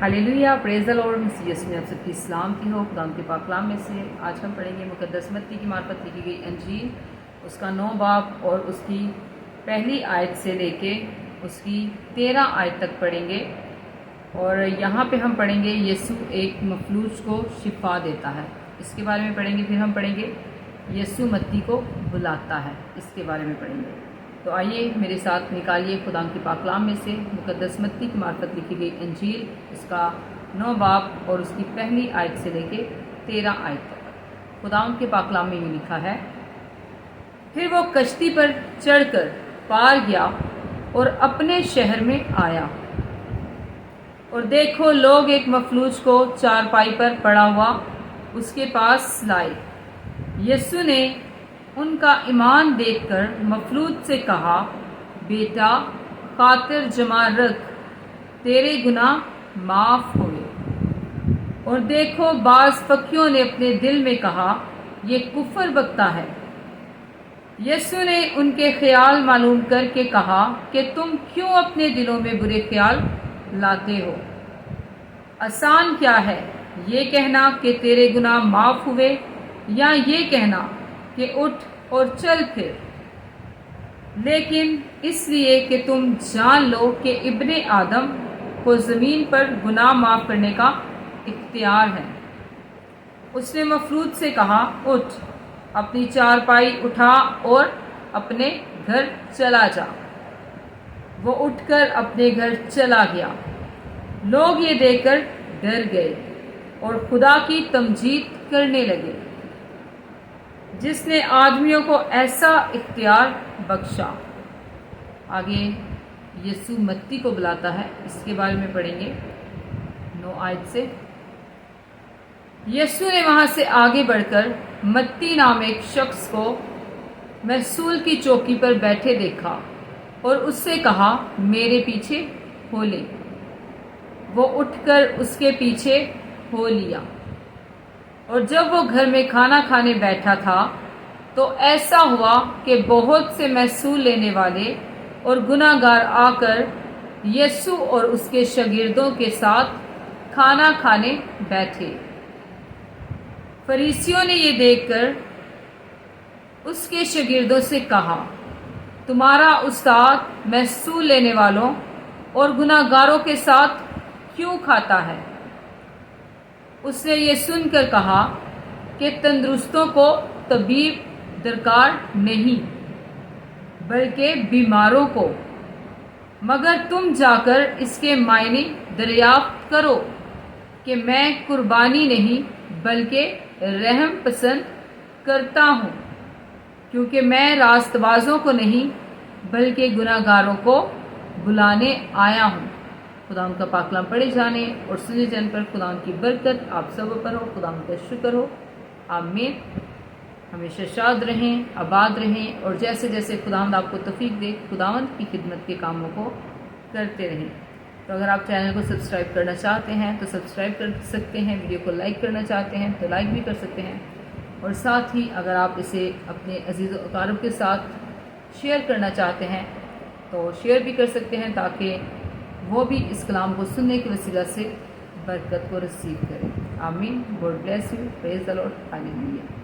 Hallelujah, praise the Lord. मसीह यीशु में आप सबकी सलामती हो। खुदा के पाक कलाम में से आज हम पढ़ेंगे मुकद्दस मत्ती की मार्फत लिखी गई अंजील, उसका 9 बाब और उसकी पहली आयत से लेके उसकी 13 आयत तक पढ़ेंगे। और यहाँ पे हम पढ़ेंगे यीशु एक मफलूज को शिफा देता है, इसके बारे में पढ़ेंगे। फिर हम पढ़ेंगे यीशु मत्ती को बुलाता है, इसके बारे में पढ़ेंगे। तो आइए मेरे साथ निकालिए खुदा की पाक कलाम में से मुकद्दस मत्ती की मार्फत लिखी गई अंजील, उसका 9 बाब और उसकी पहली आयत से लेके 13 आयत तक। खुदा के पाक कलाम में ये लिखा है, फिर वो कश्ती पर चढ़कर पार गया और अपने शहर में आया, और देखो लोग एक मफलूज को चारपाई पर पड़ा हुआ उसके पास लाए। यीशु ने उनका ईमान देखकर मफलूज से कहा, बेटा खातिर जमा रख, तेरे गुनाह माफ हुए। और देखो बाज फकीरों ने अपने दिल में कहा, ये कुफर बकता है। यीशु ने उनके ख्याल मालूम करके कहा कि तुम क्यों अपने दिलों में बुरे ख्याल लाते हो। आसान क्या है ये कहना कि तेरे गुनाह माफ हुए, या ये कहना कि उठ और चल फिर। लेकिन इसलिए कि तुम जान लो कि इब्ने आदम को ज़मीन पर गुनाह माफ करने का इख्तियार है। उसने मफलूज से कहा, उठ, अपनी चारपाई उठा और अपने घर चला जा। वो उठकर अपने घर चला गया। लोग ये देखकर डर गए और खुदा की तमजीद करने लगे, जिसने आदमियों को ऐसा इख्तियार बख्शा। आगे यीशु मत्ती को बुलाता है, इसके बारे में पढ़ेंगे 9 आयत से। यीशु ने वहां से आगे बढ़कर मत्ती नाम एक शख्स को महसूल की चौकी पर बैठे देखा और उससे कहा, मेरे पीछे हो ले। वो उठकर उसके पीछे हो लिया। और जब वो घर में खाना खाने बैठा था तो ऐसा हुआ कि बहुत से महसूल लेने वाले और गुनाहगार आकर यीशु और उसके शागिर्दों के साथ खाना खाने बैठे। फरीसियों ने ये देखकर उसके शागिर्दों से कहा, तुम्हारा उस्ताद महसूल लेने वालों और गुनाहगारों के साथ क्यों खाता है। उसने ये सुनकर कहा कि तंदुरुस्तों को तबीब दरकार नहीं, बल्कि बीमारों को। मगर तुम जाकर इसके मायने दरियाफ्त करो कि मैं कुर्बानी नहीं बल्कि रहम पसंद करता हूँ, क्योंकि मैं रास्तबाजों को नहीं बल्कि गुनाहगारों को बुलाने आया हूँ। खुदा का पाक कलाम पढ़े जाने और सुने जाने पर खुदा की बरकत आप सब पर हो। खुदा का शुक्र हो। आमीन। हमेशा शाद रहें, आबाद रहें, और जैसे जैसे खुदावंद आपको तौफीक दे, खुदावंद की खिदमत के कामों को करते रहें। तो अगर आप चैनल को सब्सक्राइब करना चाहते हैं तो सब्सक्राइब कर सकते हैं, वीडियो को लाइक करना चाहते हैं तो लाइक भी कर सकते हैं, और साथ ही अगर आप इसे अपने अजीज़ व अक़ारिब के साथ शेयर करना चाहते हैं तो शेयर भी कर सकते हैं, ताकि वो भी इस कलाम को सुनने की वसीला से बरकत को रिसीव करें। आमीन। God bless you. Praise the Lord. Hallelujah.